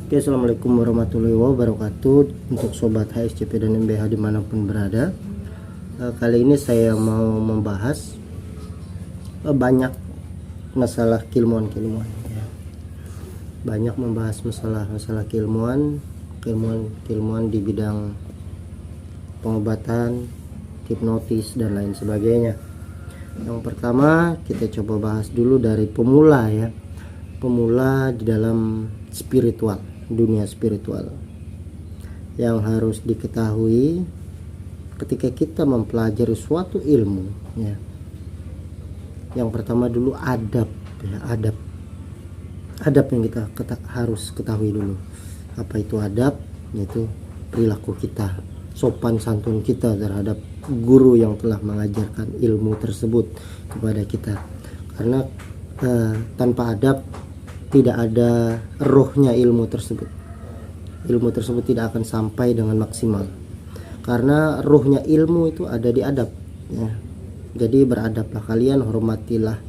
Oke, assalamualaikum warahmatullahi wabarakatuh. Untuk sobat HSCP dan MBH dimanapun berada, kali ini saya mau membahas banyak masalah keilmuan ya. Banyak membahas masalah keilmuan di bidang pengobatan, hipnotis dan lain sebagainya. Yang pertama kita coba bahas dulu dari pemula ya. Pemula di dalam spiritual, dunia spiritual. Yang harus diketahui ketika kita mempelajari suatu ilmu ya. Yang pertama dulu adab ya, adab yang kita harus ketahui dulu. Apa itu adab? Yaitu perilaku kita, sopan santun kita terhadap guru yang telah mengajarkan ilmu tersebut kepada kita. Karena tanpa adab tidak ada rohnya ilmu tersebut. Ilmu tersebut tidak akan sampai dengan maksimal. Karena rohnya ilmu itu ada di adab ya. Jadi beradablah kalian, hormatilah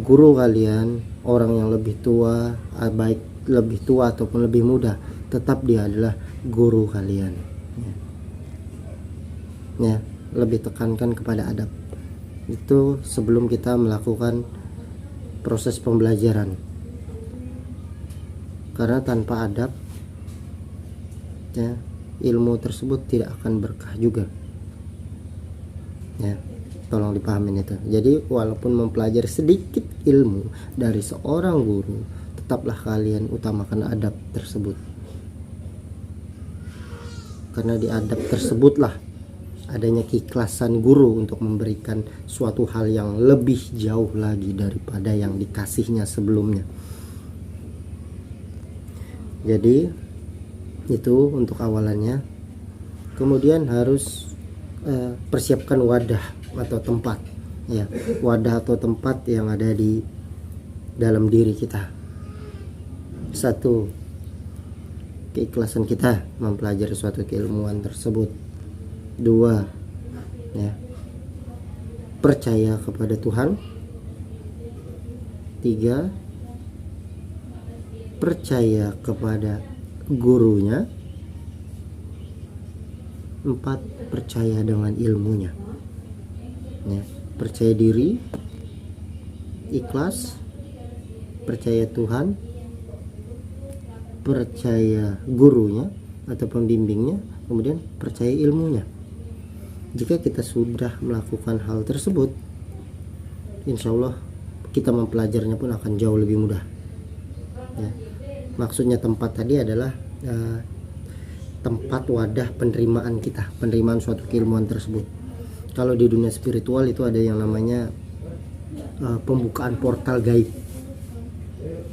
guru kalian, orang yang lebih tua, baik lebih tua ataupun lebih muda, tetap dia adalah guru kalian ya. Lebih tekankan kepada adab itu sebelum kita melakukan proses pembelajaran. Karena tanpa adab ya, ilmu tersebut tidak akan berkah juga ya. Tolong dipahamin itu. Jadi walaupun mempelajari sedikit ilmu dari seorang guru, tetaplah kalian utamakan adab tersebut. Karena di adab tersebutlah adanya keikhlasan guru untuk memberikan suatu hal yang lebih jauh lagi daripada yang dikasihnya sebelumnya. Jadi itu untuk awalannya. Kemudian harus persiapkan wadah atau tempat ya, wadah atau tempat yang ada di dalam diri kita. Satu, keikhlasan kita mempelajari suatu keilmuan tersebut. Dua ya, percaya kepada Tuhan. Tiga, percaya kepada gurunya. Empat, percaya dengan ilmunya ya. Percaya diri, ikhlas, percaya Tuhan, percaya gurunya atau pembimbingnya, kemudian percaya ilmunya. Jika kita sudah melakukan hal tersebut, insya Allah kita mempelajarinya pun akan jauh lebih mudah ya. Maksudnya tempat tadi adalah tempat wadah penerimaan kita, penerimaan suatu keilmuan tersebut. Kalau di dunia spiritual itu ada yang namanya pembukaan portal gaib.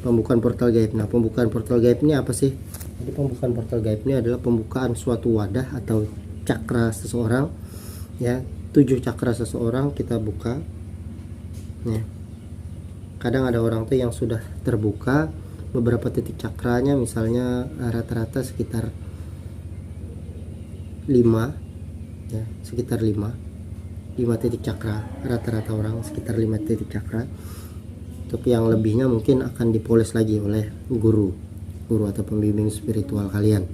Pembukaan portal gaib. Nah, pembukaan portal gaib ini apa sih? Jadi pembukaan portal gaib ini adalah pembukaan suatu wadah atau cakra seseorang ya. 7 cakra seseorang kita buka ya. Kadang ada orang tuh yang sudah terbuka beberapa titik cakranya, misalnya rata-rata sekitar 5 ya, sekitar 5 titik cakra. Rata-rata orang sekitar 5 titik cakra. Untuk yang lebihnya mungkin akan dipoles lagi oleh guru atau pembimbing spiritual kalian.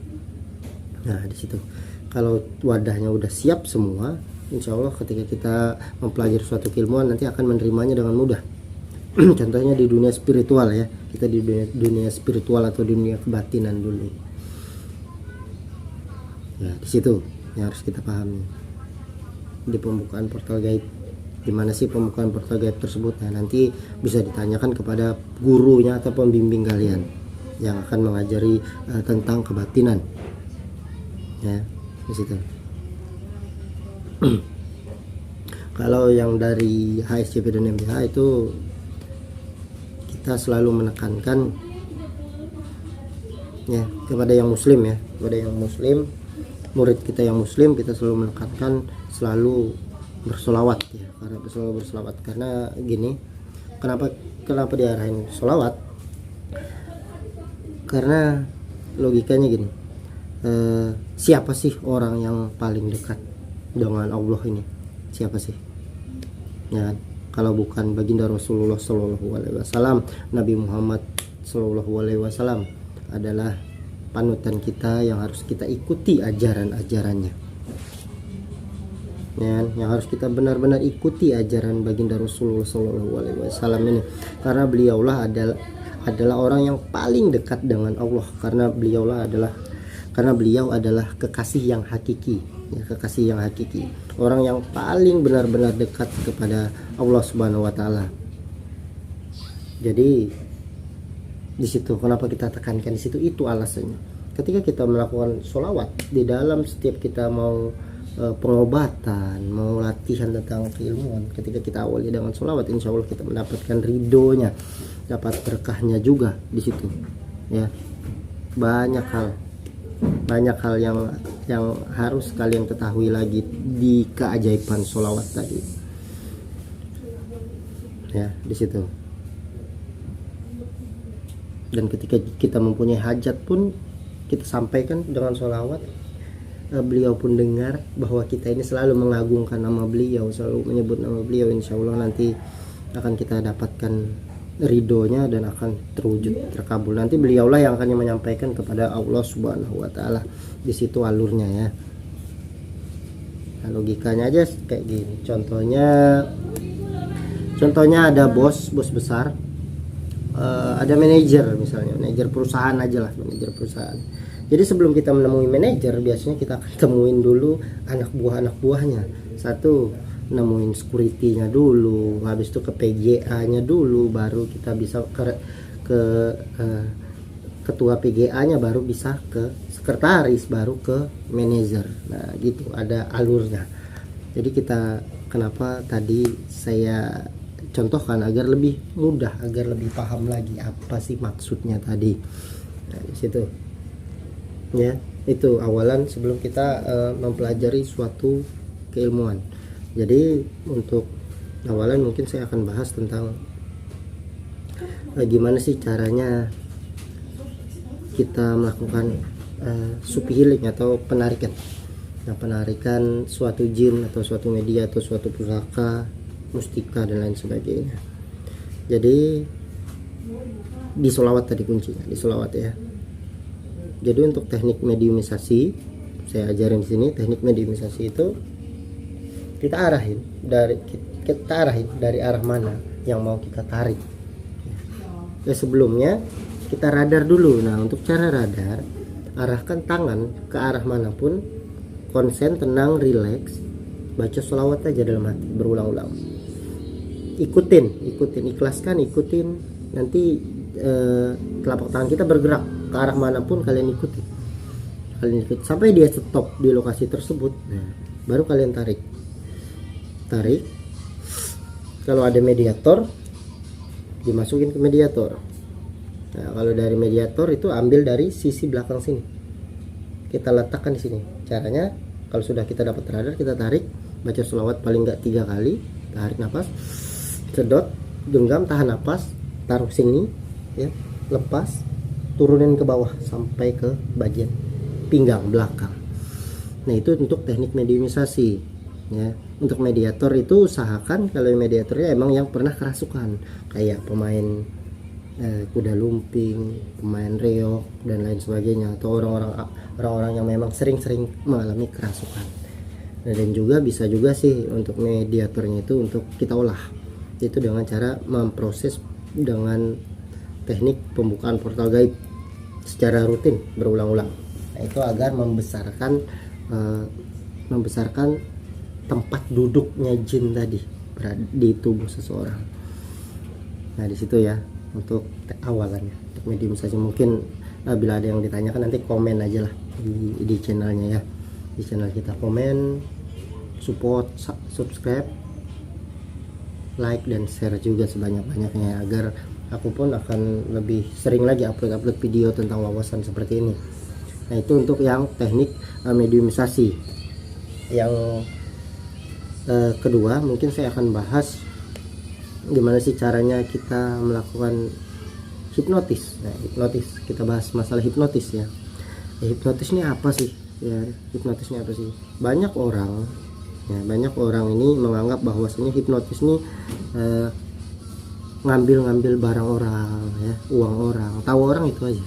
Nah, di situ kalau wadahnya udah siap semua, insya Allah ketika kita mempelajari suatu keilmuan nanti akan menerimanya dengan mudah. Contohnya di dunia spiritual ya, kita di dunia spiritual atau dunia kebatinan dulu ya. Di situ yang harus kita pahami, di pembukaan portal gaib. Gimana sih pembukaan portal gaib tersebut? Nah, nanti bisa ditanyakan kepada gurunya atau pembimbing kalian yang akan mengajari tentang kebatinan ya, di situ. Kalau yang dari HSCP dan MBH itu kita selalu menekankan ya kepada yang muslim ya, kepada yang muslim, murid kita yang muslim, kita selalu menekankan selalu bersolawat ya. Karena selalu bersolawat, karena gini, kenapa diarahin solawat? Karena logikanya gini, siapa sih orang yang paling dekat dengan Allah ini? Siapa sih ya kan? Kalau bukan baginda Rasulullah Shallallahu Alaihi Wasallam, Nabi Muhammad Shallallahu Alaihi Wasallam, adalah panutan kita yang harus kita ikuti ajaran-ajarannya, ya, yang harus kita benar-benar ikuti ajaran baginda Rasulullah SAW ini, karena beliaulah adalah orang yang paling dekat dengan Allah, karena beliau adalah kekasih yang hakiki, ya, kekasih yang hakiki, orang yang paling benar-benar dekat kepada Allah Subhanahu wa taala. Jadi di situ kenapa kita tekankan di situ, itu alasannya. Ketika kita melakukan sholawat di dalam setiap kita mau pengobatan, mau latihan tentang keilmuan, ketika kita awali dengan sholawat, insya Allah kita mendapatkan ridhonya, dapat berkahnya juga di situ, ya. Banyak hal yang harus kalian ketahui lagi di keajaiban sholawat tadi, ya, di situ. Dan ketika kita mempunyai hajat pun kita sampaikan dengan sholawat, beliau pun dengar bahwa kita ini selalu mengagungkan nama beliau, selalu menyebut nama beliau, insya Allah nanti akan kita dapatkan ridhonya dan akan terwujud, terkabul. Nanti beliaulah yang akan menyampaikan kepada Allah Subhanahu wa taala. Di situ alurnya, ya. Nah, logikanya aja kayak gini. Contohnya ada bos besar, ada manajer, misalnya manajer perusahaan aja lah, manajer perusahaan. Jadi sebelum kita menemui manajer, biasanya kita akan temuin dulu anak buahnya. Satu, nemuin security-nya dulu, habis itu ke PGA-nya dulu, baru kita bisa ke ketua PGA-nya, baru bisa ke sekretaris, baru ke manajer. Nah, gitu, ada alurnya. Jadi kita, kenapa tadi saya contohkan agar lebih mudah, agar lebih paham lagi apa sih maksudnya tadi. Nah, di situ, ya, itu awalan sebelum kita mempelajari suatu keilmuan. Jadi untuk awalan mungkin saya akan bahas tentang gimana sih caranya kita melakukan supi healing atau penarikan. Nah, penarikan suatu jin atau suatu media atau suatu pusaka, mustika dan lain sebagainya. Jadi di sholawat tadi kuncinya, di sholawat, ya. Jadi untuk teknik mediumisasi saya ajarin di sini. Teknik mediumisasi itu kita arahin dari arah mana yang mau kita tarik. Ya, sebelumnya kita radar dulu. Nah, untuk cara radar, arahkan tangan ke arah manapun, konsen, tenang, rileks, baca sholawat aja dalam hati berulang-ulang. Ikutin, ikhlaskan, ikutin. Nanti telapak tangan kita bergerak ke arah manapun, kalian ikuti sampai dia stop di lokasi tersebut. Nah, baru kalian tarik. Kalau ada mediator, dimasukin ke mediator. Nah, kalau dari mediator itu ambil dari sisi belakang sini, kita letakkan di sini. Caranya, kalau sudah kita dapat radar, kita tarik, baca sholawat paling nggak 3 kali, tarik nafas, sedot, genggam, tahan nafas, taruh sini, ya, lepas, turunin ke bawah sampai ke bagian pinggang belakang. Nah, itu untuk teknik mediumisasi, ya. Untuk mediator itu usahakan kalau mediatornya emang yang pernah kerasukan, kayak pemain kuda lumping, pemain reog dan lain sebagainya, atau orang-orang yang memang sering-sering mengalami kerasukan. Nah, dan juga bisa juga sih untuk mediatornya itu untuk kita olah, itu dengan cara memproses dengan teknik pembukaan portal gaib secara rutin berulang-ulang. Nah, itu agar membesarkan tempat duduknya jin tadi di tubuh seseorang. Nah, di situ, ya, untuk awalannya, untuk mediumisasi. Mungkin bila ada yang ditanyakan nanti komen aja lah di channelnya, ya, di channel kita. Komen, support, subscribe, like dan share juga sebanyak-banyaknya, agar aku pun akan lebih sering lagi upload video tentang wawasan seperti ini. Nah, itu untuk yang teknik mediumisasi. Yang kedua, mungkin saya akan bahas gimana sih caranya kita melakukan hipnotis. Nah, hipnotis, kita bahas masalah hipnotis, ya. Hipnotis ini apa sih? Ya, hipnotis ini apa sih? Banyak orang ini menganggap bahwasanya hipnotis ini ngambil barang orang, ya, uang orang, tahu orang itu aja.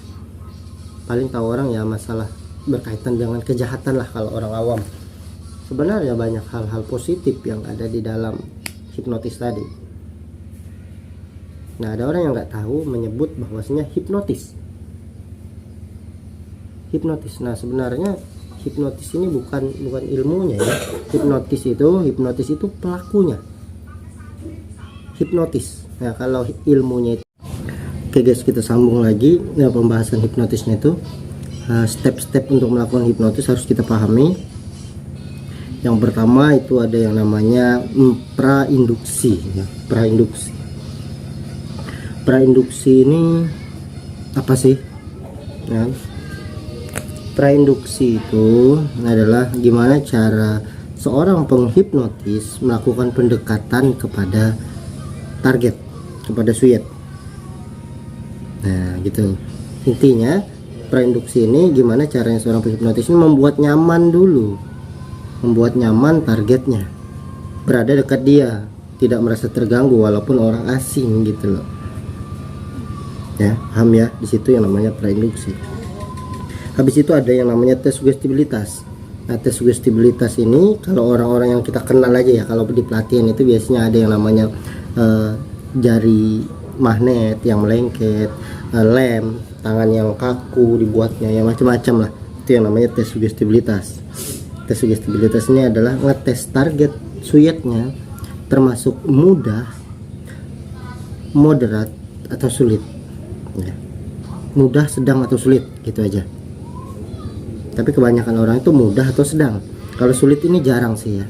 paling tahu orang ya masalah berkaitan dengan kejahatan lah kalau orang awam. Sebenarnya banyak hal-hal positif yang ada di dalam hipnotis tadi. Nah, ada orang yang nggak tahu menyebut bahwasanya hipnotis. Nah, sebenarnya hipnotis ini bukan ilmunya ya. Hipnotis itu pelakunya. Hipnotis. Nah, kalau ilmunya itu. Oke guys, kita sambung lagi ya, pembahasan hipnotisnya itu. Step-step untuk melakukan hipnotis harus kita pahami. Yang pertama itu ada yang namanya prainduksi ya. Prainduksi ini apa sih ya? Prainduksi itu adalah gimana cara seorang penghipnotis melakukan pendekatan kepada target, kepada subjek. Nah gitu, intinya prainduksi ini gimana caranya seorang penghipnotis ini membuat nyaman dulu, membuat nyaman targetnya, berada dekat dia, tidak merasa terganggu walaupun orang asing gitu loh ya. Paham ya, di situ yang namanya prainduksi. Habis itu ada yang namanya tes sugestibilitas. Nah, tes sugestibilitas ini kalau orang-orang yang kita kenal aja ya, kalau di pelatihan itu biasanya ada yang namanya jari magnet yang melengket, lem, tangan yang kaku dibuatnya, ya macam-macam lah. Itu yang namanya tes sugestibilitas. Tes sugestibilitas ini adalah ngetes target subjeknya, termasuk mudah, moderat, atau sulit ya. Mudah, sedang, atau sulit gitu aja. Tapi kebanyakan orang itu mudah atau sedang. Kalau sulit ini jarang sih ya.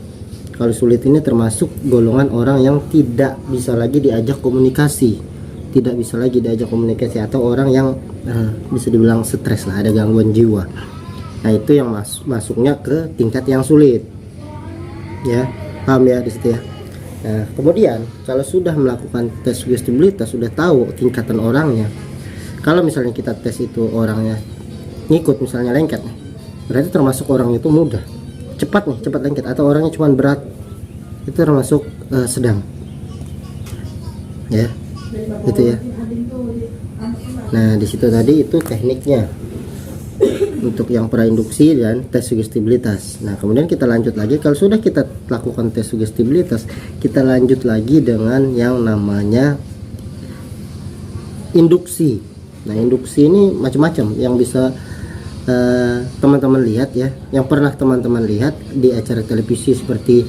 Kalau sulit ini termasuk golongan orang yang tidak bisa lagi diajak komunikasi, atau orang yang bisa dibilang stres lah, ada gangguan jiwa. Nah itu yang masuknya ke tingkat yang sulit ya. Paham ya di situ ya. Nah kemudian kalau sudah melakukan tes sugestibilitas, sudah tahu tingkatan orangnya. Kalau misalnya kita tes itu orangnya ngikut, misalnya lengket nih, berarti termasuk orang itu mudah, cepat lengket, atau orangnya cuma berat, itu termasuk sedang ya, gitu ya. Nah di situ tadi itu tekniknya untuk yang prainduksi dan tes sugestibilitas. Nah kemudian kita lanjut lagi, kalau sudah kita lakukan tes sugestibilitas, kita lanjut lagi dengan yang namanya induksi. Nah induksi ini macam-macam yang bisa teman-teman lihat ya, yang pernah teman-teman lihat di acara televisi seperti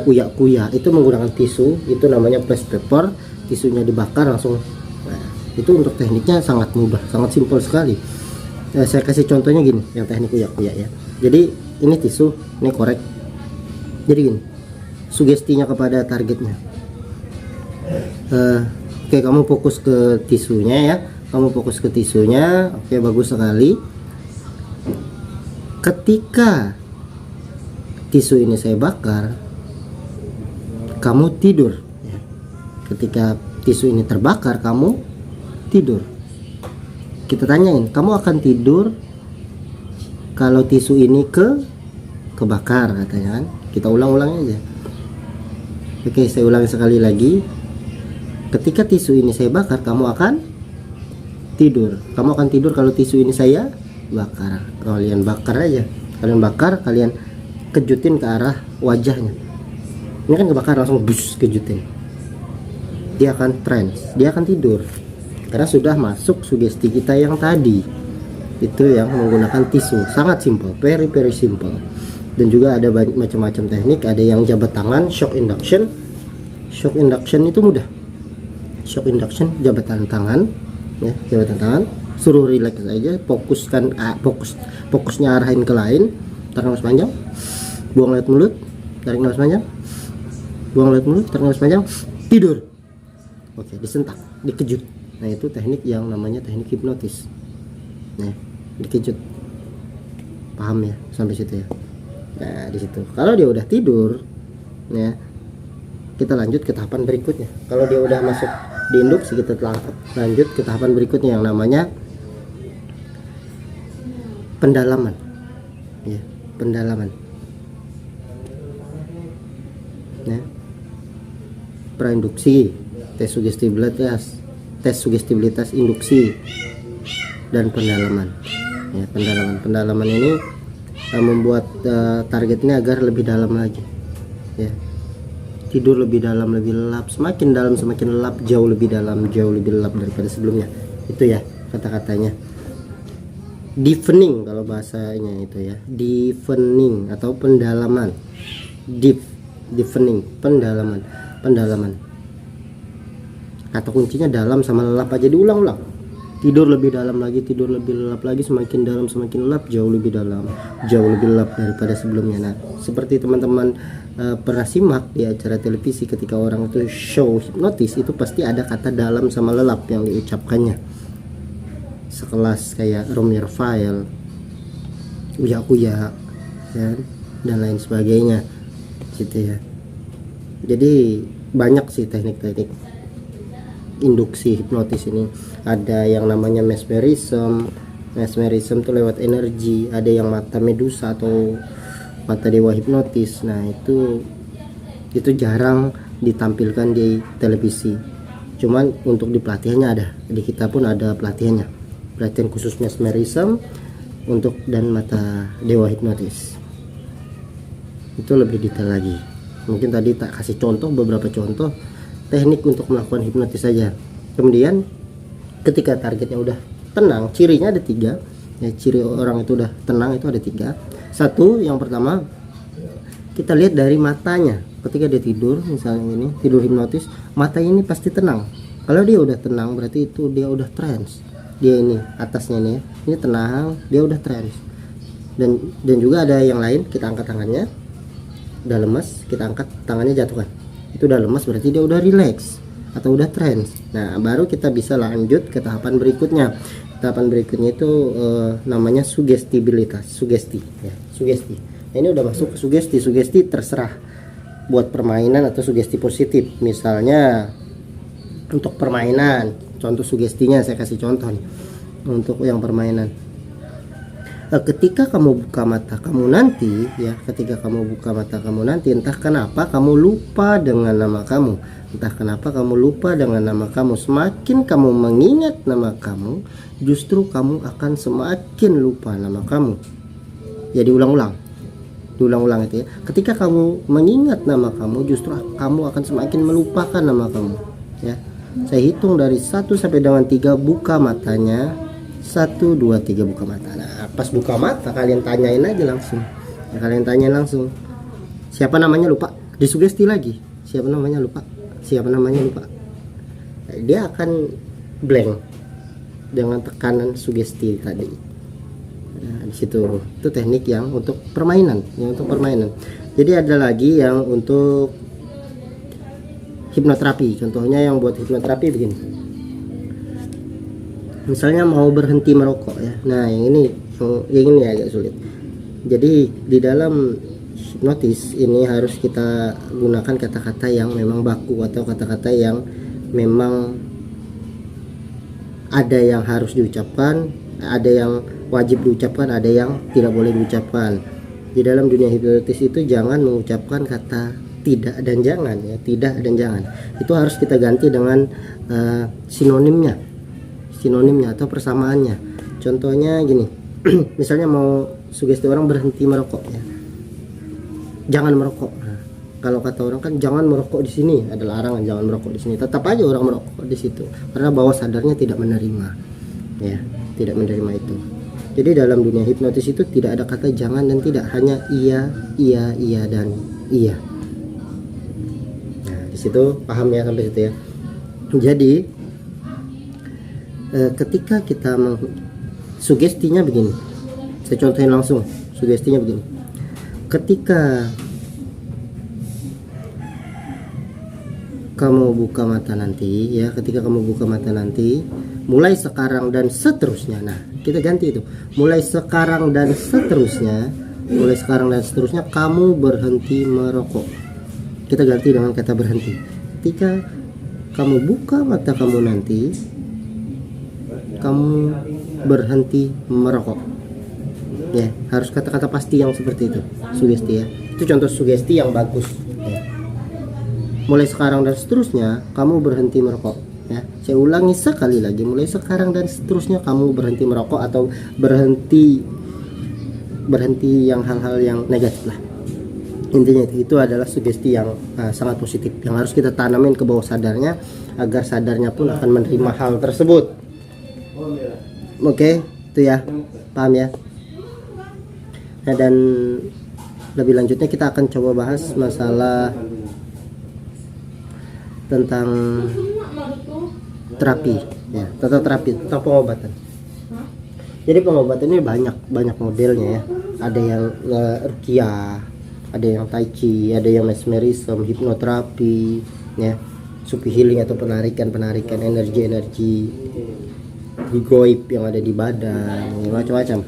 Uya Kuya, itu menggunakan tisu, itu namanya flash paper, tisunya dibakar langsung. Nah, itu untuk tekniknya sangat mudah, sangat simpel sekali. Saya kasih contohnya gini, yang teknik Uya Kuya ya. Jadi ini tisu, ini korek. Jadi gini, sugestinya kepada targetnya. Oke, kamu fokus ke tisunya ya. Oke, bagus sekali. Ketika tisu ini saya bakar, kamu tidur. Ketika tisu ini terbakar, kamu tidur. Kita tanyain, kamu akan tidur kalau tisu ini kebakar, katanya kan. Kita ulang-ulang aja. Oke, saya ulangi sekali lagi. Ketika tisu ini saya bakar, kamu akan tidur. Kamu akan tidur kalau tisu ini saya bakar. Kalian bakar aja. Kalian kejutin ke arah wajahnya. Ini kan kebakar, langsung bus, kejutin. Dia akan trance, dia akan tidur. Karena sudah masuk sugesti kita yang tadi. Itu yang menggunakan tisu. Sangat simple, very simple. Dan juga ada macam-macam teknik. Ada yang jabat tangan, shock induction. Shock induction itu mudah. Shock induction, jabatan tangan ya, jabatan tangan, suruh relax aja, fokusnya arahin ke lain, tarik nafas panjang, buang lewat mulut, tarik nafas panjang, buang lewat mulut, tarik nafas panjang, tidur. Oke, disentak, dikejut. Nah itu teknik yang namanya teknik hipnotis. Nah, dikejut. Paham ya sampai situ ya. Nah di situ, kalau dia udah tidur ya, kita lanjut ke tahapan berikutnya. Kalau dia udah masuk di induksi, kita lanjut ke tahapan berikutnya yang namanya pendalaman ya, pendalaman ya. Prainduksi, tes sugestibilitas, induksi, dan pendalaman. ya. Pendalaman ini membuat target ini agar lebih dalam lagi ya, tidur lebih dalam, lebih lelap, semakin dalam semakin lelap, jauh lebih dalam, jauh lebih lelap daripada sebelumnya. Itu ya kata-katanya. Deepening kalau bahasanya itu ya, deepening atau pendalaman. Deepening, pendalaman. Kata kuncinya dalam sama lelap aja, diulang-ulang. Tidur lebih dalam lagi, tidur lebih lelap lagi, semakin dalam semakin lelap, jauh lebih dalam, jauh lebih lelap daripada sebelumnya. Nah, seperti teman-teman pernah simak di acara televisi ketika orang itu show hipnotis, itu pasti ada kata dalam sama lelap yang diucapkannya. Sekelas kayak Romy Rafael, Uya Kuya, ya, dan lain sebagainya gitu ya. Jadi banyak sih teknik-teknik induksi hipnotis ini. Ada yang namanya mesmerism tuh lewat energi, ada yang mata medusa atau mata dewa hipnotis. Nah itu jarang ditampilkan di televisi, cuman untuk di pelatihannya ada, di kita pun ada pelatihan khusus mesmerism untuk dan mata dewa hipnotis. Itu lebih detail lagi. Mungkin tadi tak kasih beberapa contoh teknik untuk melakukan hipnotis saja. Kemudian ketika targetnya udah tenang, cirinya ada 3 ya, ciri orang itu udah tenang itu ada 3. Satu, yang pertama kita lihat dari matanya. Ketika dia tidur, misalnya ini tidur hipnotis, mata ini pasti tenang. Kalau dia udah tenang berarti itu dia udah trance. Dia ini atasnya nih, ini tenang, dia udah trance. Dan juga ada yang lain, kita angkat tangannya, udah lemas, kita angkat tangannya, jatuhkan. Itu udah lemas berarti dia udah relax atau udah trance. Nah, baru kita bisa lanjut ke tahapan berikutnya. Tahapan berikutnya itu namanya sugesti. Nah, ini udah masuk ke sugesti terserah buat permainan atau sugesti positif. Misalnya untuk permainan, contoh sugestinya saya kasih contoh nih. Untuk yang permainan, ketika kamu buka mata kamu nanti ya, entah kenapa kamu lupa dengan nama kamu. Semakin kamu mengingat nama kamu, justru kamu akan semakin lupa nama kamu. Ya, diulang-ulang itu ya. Ketika kamu mengingat nama kamu, justru kamu akan semakin melupakan nama kamu ya. Saya hitung dari 1 sampai dengan 3, buka matanya. 1, 2, 3, buka mata. Nah, pas buka mata kalian tanyain aja langsung ya, siapa namanya, lupa, disugesti lagi, siapa namanya, lupa. Nah, dia akan blank dengan tekanan sugesti tadi. Nah, di situ itu teknik yang untuk permainan, Jadi ada lagi yang untuk hipnoterapi. Contohnya yang buat hipnoterapi begini. Misalnya mau berhenti merokok ya. Nah, yang ini agak sulit. Jadi di dalam hipnotis ini harus kita gunakan kata-kata yang memang baku atau kata-kata yang memang ada yang harus diucapkan, ada yang wajib diucapkan, ada yang tidak boleh diucapkan. Di dalam dunia hipnotis itu jangan mengucapkan kata tidak dan jangan ya, tidak dan jangan. Itu harus kita ganti dengan sinonimnya atau persamaannya. Contohnya gini. Misalnya mau sugesti orang berhenti merokok ya, jangan merokok. Nah, kalau kata orang kan jangan merokok di sini, ada larangan jangan merokok di sini, tetap aja orang merokok di situ karena bawah sadarnya tidak menerima ya, tidak menerima itu. Jadi dalam dunia hipnotis itu tidak ada kata jangan dan tidak, hanya iya dan iya. Nah, di situ paham ya sampai situ ya. Jadi ketika kita sugestinya begini, saya contohin langsung. Sugestinya begini, ketika kamu buka mata nanti ya, mulai sekarang dan seterusnya. Nah, kita ganti itu, mulai sekarang dan seterusnya kamu berhenti merokok. Kita ganti dengan kata berhenti. Ketika kamu buka mata kamu nanti, kamu berhenti merokok ya, harus kata-kata pasti yang seperti itu, sugesti ya. Itu contoh sugesti yang bagus ya. Mulai sekarang dan seterusnya kamu berhenti merokok ya. Saya ulangi sekali lagi, mulai sekarang dan seterusnya kamu berhenti merokok atau berhenti yang hal-hal yang negatif lah. Intinya itu adalah sugesti yang sangat positif yang harus kita tanamin ke bawah sadarnya, agar sadarnya pun akan menerima hal tersebut. Oke, itu ya, paham ya. Nah, dan lebih lanjutnya kita akan coba bahas masalah tentang terapi ya, tentang pengobatan. Jadi pengobatan ini banyak modelnya ya. Ada yang ruqyah, ada yang tai chi, ada yang mesmerism, hipnoterapi ya, supi healing atau penarikan energi goib yang ada di badan, macam-macam.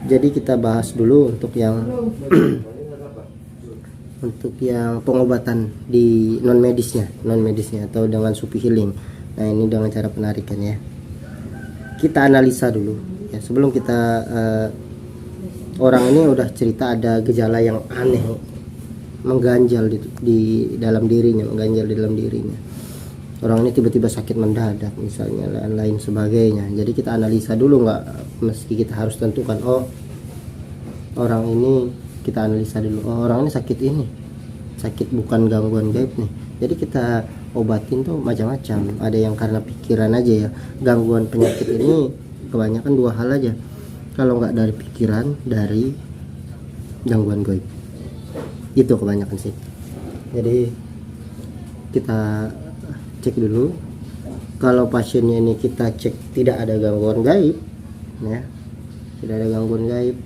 Jadi kita bahas dulu untuk yang untuk yang pengobatan di non medisnya atau dengan supi healing. Nah, ini dengan cara penarikan ya. Kita analisa dulu ya, sebelum kita orang ini udah cerita ada gejala yang aneh mengganjal di dalam dirinya, orang ini tiba-tiba sakit mendadak misalnya, lain sebagainya. Jadi kita analisa dulu, nggak meski kita harus tentukan orang ini, kita analisa dulu, orang ini sakit bukan gangguan gaib nih. Jadi kita obatin tuh macam-macam. Ada yang karena pikiran aja ya. Gangguan penyakit ini kebanyakan dua hal aja, kalau nggak dari pikiran, dari gangguan gaib. Itu kebanyakan sih. Jadi kita cek dulu. Kalau pasiennya ini kita cek tidak ada gangguan gaib ya, tidak ada gangguan gaib,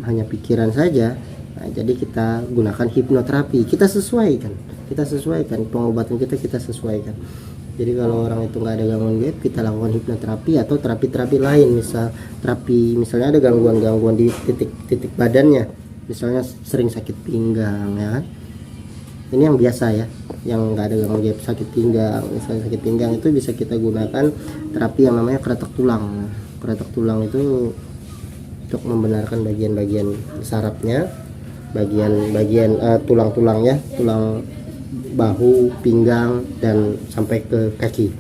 hanya pikiran saja. Nah, jadi kita gunakan hipnoterapi. Kita sesuaikan pengobatan kita sesuaikan. Jadi kalau orang itu nggak ada gangguan gaib, kita lakukan hipnoterapi atau terapi-terapi lain. Misalnya ada gangguan di titik badannya, misalnya sering sakit pinggang ya kan. Ini yang biasa ya, yang nggak ada gangguan gaib, sakit pinggang. Misalnya sakit pinggang itu bisa kita gunakan terapi yang namanya keretak tulang. Keretak tulang itu untuk membenarkan bagian-bagian sarafnya, bagian tulang-tulangnya, tulang bahu, pinggang, dan sampai ke kaki.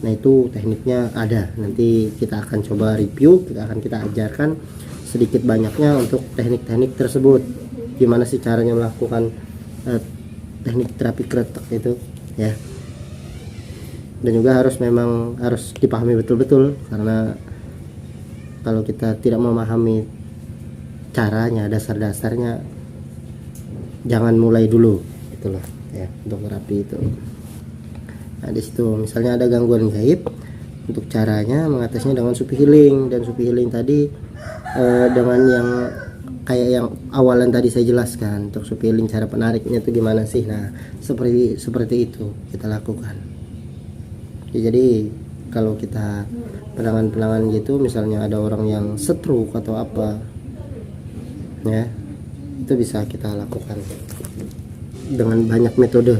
Nah, itu tekniknya ada. Nanti kita akan coba review, kita ajarkan sedikit banyaknya untuk teknik-teknik tersebut. Gimana sih caranya melakukan teknik terapi keretak itu ya. Dan juga harus dipahami betul-betul, karena kalau kita tidak memahami caranya, dasar-dasarnya, jangan mulai dulu itulah ya untuk terapi itu. Nah, di situ misalnya ada gangguan gaib, untuk caranya mengatasinya dengan supi healing. Dan supi healing tadi dengan yang kayak yang awalan tadi saya jelaskan, untuk supi healing cara penariknya itu gimana sih. Nah, seperti itu kita lakukan ya. Jadi kalau kita penanganan gitu, misalnya ada orang yang stroke atau apa ya, itu bisa kita lakukan dengan banyak metode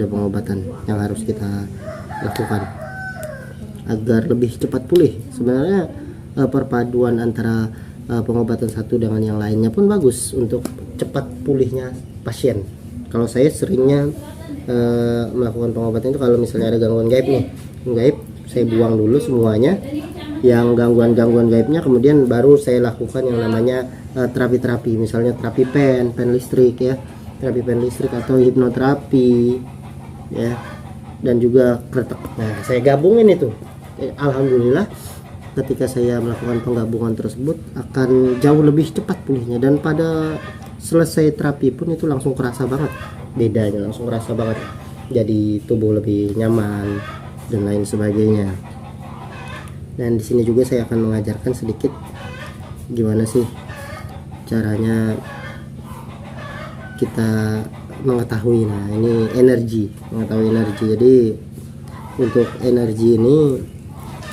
pengobatan yang harus kita lakukan agar lebih cepat pulih. Sebenarnya perpaduan antara pengobatan satu dengan yang lainnya pun bagus untuk cepat pulihnya pasien. Kalau saya seringnya melakukan pengobatan itu kalau misalnya ada gangguan gaib, saya buang dulu semuanya yang gangguan gaibnya, kemudian baru saya lakukan yang namanya terapi-terapi, misalnya terapi pen listrik ya, terapi pen listrik atau hipnoterapi ya, dan juga keretak. Nah, saya gabungin itu. Alhamdulillah ketika saya melakukan penggabungan tersebut akan jauh lebih cepat pulihnya, dan pada selesai terapi pun itu langsung kerasa banget bedanya, jadi tubuh lebih nyaman dan lain sebagainya. Dan di sini juga saya akan mengajarkan sedikit gimana sih caranya kita mengetahui. Nah, ini mengetahui energi. Jadi untuk energi ini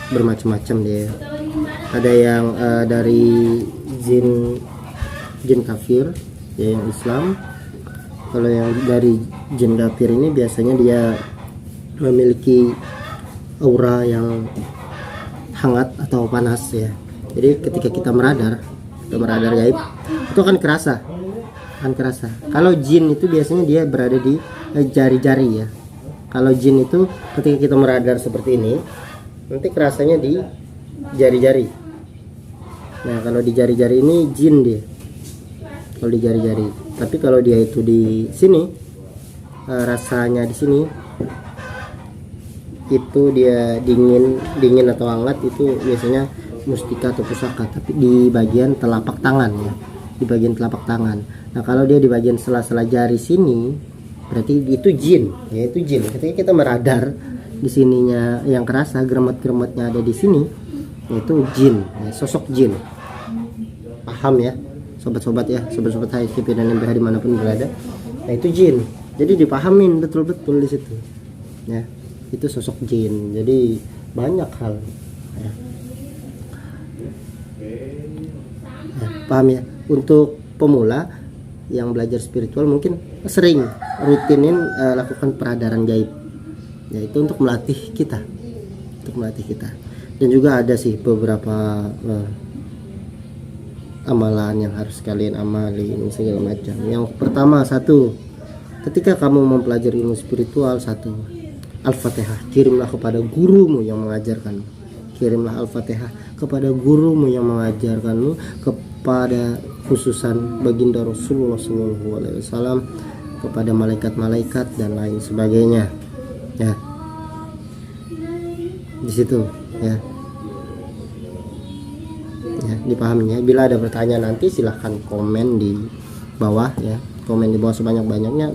bermacam-macam dia. Ada yang dari jin kafir ya, yang Islam. Kalau yang dari jin kafir ini biasanya dia memiliki aura yang hangat atau panas ya. Jadi ketika kita meradar gaib itu akan kerasa. Kalau jin itu biasanya dia berada di jari-jari ya, Kalau jin itu ketika kita meradar seperti ini, nanti kerasanya di jari-jari. Nah kalau di jari-jari ini jin dia, kalau di jari-jari. Tapi kalau dia itu di sini, rasanya di sini itu dia dingin atau hangat, itu biasanya mustika atau pusaka. Tapi di bagian telapak tangan ya, di bagian telapak tangan. Nah kalau dia di bagian sela-sela jari sini, berarti itu jin, ya itu jin. Ketika kita meradar di sininya yang kerasa, geremet-geremetnya ada di sini, itu jin, ya, sosok jin. Paham ya, sobat-sobat ya, sobat-sobat HSCP dan MBH dimanapun berada. Nah itu jin, jadi dipahamin betul-betul di situ. Ya, itu sosok jin. Jadi banyak hal. Ya. Ya, paham ya. Untuk pemula yang belajar spiritual mungkin sering rutinin lakukan peradaran gaib, yaitu untuk melatih kita, dan juga ada sih beberapa amalan yang harus kalian amalin segala macam. Yang pertama, satu, ketika kamu mempelajari ilmu spiritual, satu, Al-Fatihah, kirimlah kepada gurumu yang mengajarkanmu, kirimlah Al-Fatihah kepada gurumu yang mengajarkanmu, kepada khususan baginda Rasulullah SAW, kepada malaikat-malaikat dan lain sebagainya. Ya, di situ ya, ya dipahaminya. Bila ada pertanyaan nanti silahkan komen di bawah ya, komen di bawah sebanyak-banyaknya,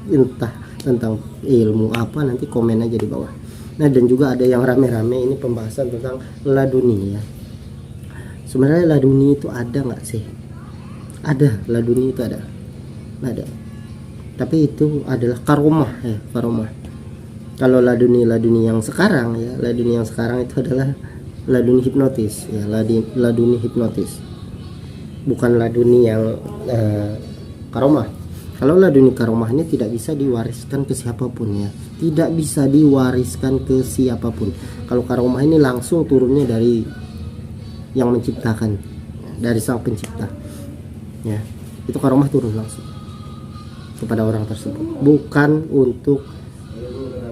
entah tentang ilmu apa, nanti komen aja di bawah. Nah dan juga ada yang rame-rame ini pembahasan tentang laduni ya. Sebenarnya laduni itu ada nggak sih? Ada, laduni itu ada. Tapi itu adalah karomah ya, karomah. Kalau laduni yang sekarang ya, laduni yang sekarang itu adalah laduni hipnotis ya, laduni hipnotis. Bukan laduni yang karomah. Kalau laduni karomah ini tidak bisa diwariskan ke siapapun ya, tidak bisa diwariskan ke siapapun. Kalau karomah ini langsung turunnya dari yang menciptakan, dari sang pencipta ya, itu karomah turun langsung kepada orang tersebut, bukan untuk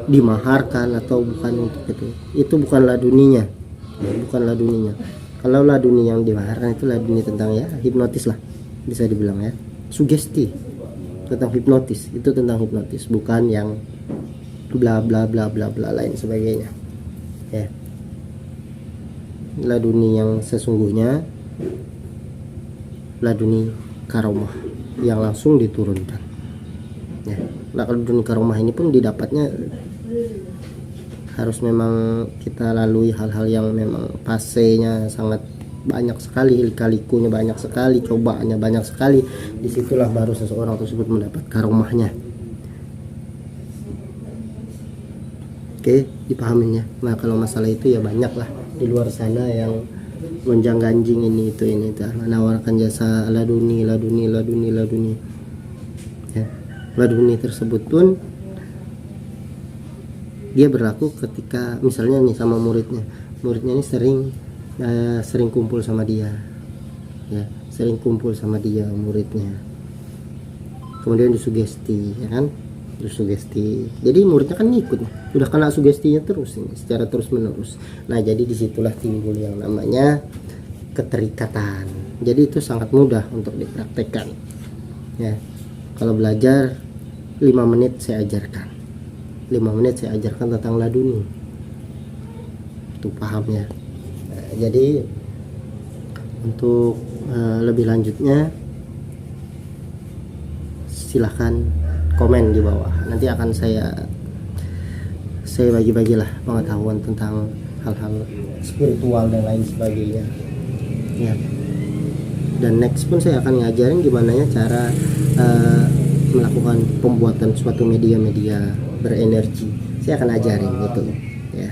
dimaharkan atau bukan untuk itu bukan laduninya ya, bukan laduninya. Kalau laduni yang dimaharkan itu laduni tentang ya hipnotis lah, bisa dibilang ya, sugesti, tentang hipnotis, itu tentang hipnotis, bukan yang bla bla bla bla bla lain sebagainya ya. Laduni yang sesungguhnya laduni karomah yang langsung diturunkan ya. Nah kalau laduni karomah ini pun didapatnya harus memang kita lalui hal-hal yang memang fasenya sangat banyak sekali, lika-likunya banyak sekali, cobaannya banyak sekali. Disitulah baru seseorang tersebut mendapat karomahnya. Oke, dipahamin ya. Nah kalau masalah itu ya banyak lah di luar sana yang gonjang-ganjing ini itu menawarkan jasa laduni ya. Laduni tersebut pun dia berlaku ketika misalnya nih sama muridnya ini sering kumpul sama dia ya, sering kumpul sama dia muridnya, kemudian disugesti ya kan, disugesti. Jadi muridnya kan ngikut, udah kena sugestinya terus ini secara terus menerus. Nah jadi disitulah timbul yang namanya keterikatan. Jadi itu sangat mudah untuk dipraktekkan ya. Kalau belajar 5 menit saya ajarkan, 5 menit saya ajarkan tentang laduni, itu paham ya. Nah, jadi untuk lebih lanjutnya silahkan komen di bawah, nanti akan saya bagi-bagilah pengetahuan tentang hal-hal spiritual dan lain sebagainya ya. Dan next pun saya akan ngajarin gimana ya cara melakukan pembuatan suatu media berenergi. Saya akan ajarin gitu ya.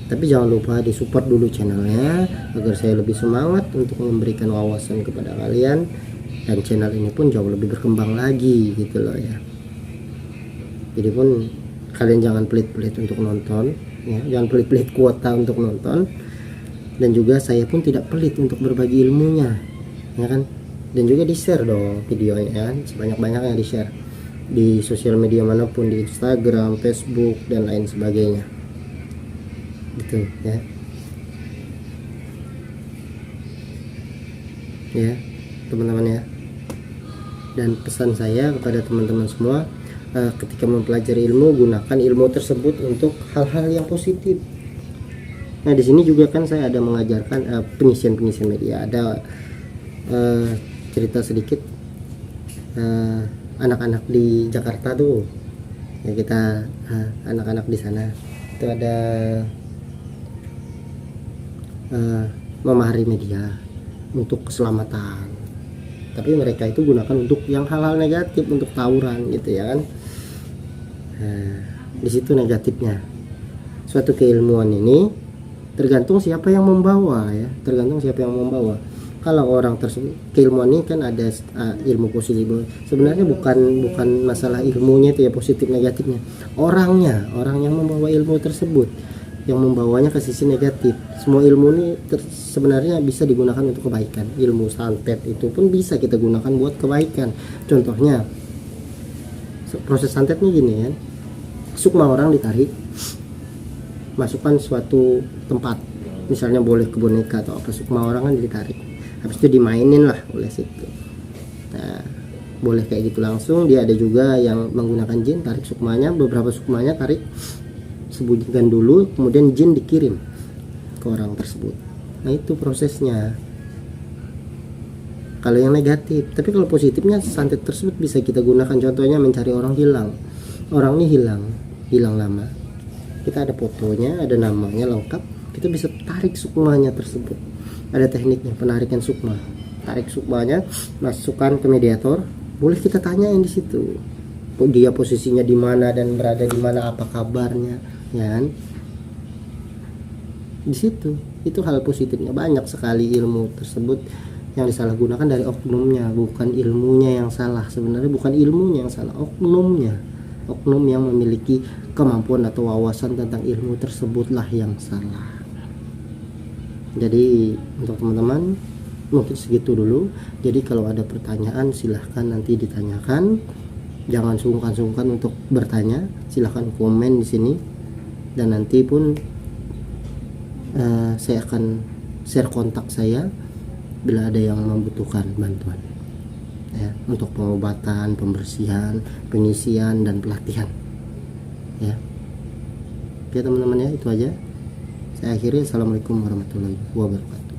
Tapi jangan lupa disupport dulu channelnya agar saya lebih semangat untuk memberikan wawasan kepada kalian, dan channel ini pun jauh lebih berkembang lagi gitu loh ya. Jadi pun kalian jangan pelit-pelit untuk nonton ya, jangan pelit-pelit kuota untuk nonton, dan juga saya pun tidak pelit untuk berbagi ilmunya ya kan. Dan juga di share dong videonya kan, sebanyak-banyaknya di share di sosial media manapun, di Instagram, Facebook dan lain sebagainya, gitu ya. Ya teman-teman ya. Dan pesan saya kepada teman-teman semua, ketika mempelajari ilmu, gunakan ilmu tersebut untuk hal-hal yang positif. Nah di sini juga kan saya ada mengajarkan pengisian media. Ada cerita sedikit anak-anak di Jakarta tuh ya, kita anak-anak di sana itu ada memahami media untuk keselamatan, tapi mereka itu gunakan untuk yang hal-hal negatif, untuk tawuran gitu ya kan. Di situ negatifnya. Suatu keilmuan ini tergantung siapa yang membawa ya, tergantung siapa yang membawa. Kalau orang tersebut, keilmuan ini kan ada ilmu positif. Sebenarnya bukan masalah ilmunya itu ya, positif negatifnya. Orang yang membawa ilmu tersebut yang membawanya ke sisi negatif. Semua ilmu ini sebenarnya bisa digunakan untuk kebaikan. Ilmu santet itu pun bisa kita gunakan buat kebaikan. Contohnya proses santetnya gini ya. Sukma orang ditarik, masukkan suatu tempat, misalnya boleh ke boneka atau apa, sukma orang kan ditarik, habis itu dimainin lah oleh situ. Nah boleh kayak gitu langsung. Dia ada juga yang menggunakan jin, tarik sukmanya, beberapa sukmanya tarik, sembunyikan dulu, kemudian jin dikirim ke orang tersebut. Nah itu prosesnya kalau yang negatif. Tapi kalau positifnya, santet tersebut bisa kita gunakan, contohnya mencari orang hilang. Orang ini hilang lama, kita ada fotonya, ada namanya lengkap, kita bisa tarik sukmanya tersebut. Ada tekniknya, penarikan sukma. Tarik sukmanya, masukkan ke mediator, boleh kita tanyain di situ dia posisinya di mana dan berada di mana, apa kabarnya ya kan. Di situ itu hal positifnya. Banyak sekali ilmu tersebut yang disalahgunakan dari oknumnya, bukan ilmunya yang salah. Sebenarnya bukan ilmunya yang salah, oknum yang memiliki kemampuan atau wawasan tentang ilmu tersebutlah yang salah. Jadi untuk teman-teman mungkin segitu dulu. Jadi kalau ada pertanyaan silahkan nanti ditanyakan, jangan sungkan-sungkan untuk bertanya, silahkan komen di sini dan nanti pun saya akan share kontak saya bila ada yang membutuhkan bantuan ya, untuk pengobatan, pembersihan, pengisian dan pelatihan ya. Oke teman-teman ya, itu aja saya akhiri. Assalamualaikum warahmatullahi wabarakatuh.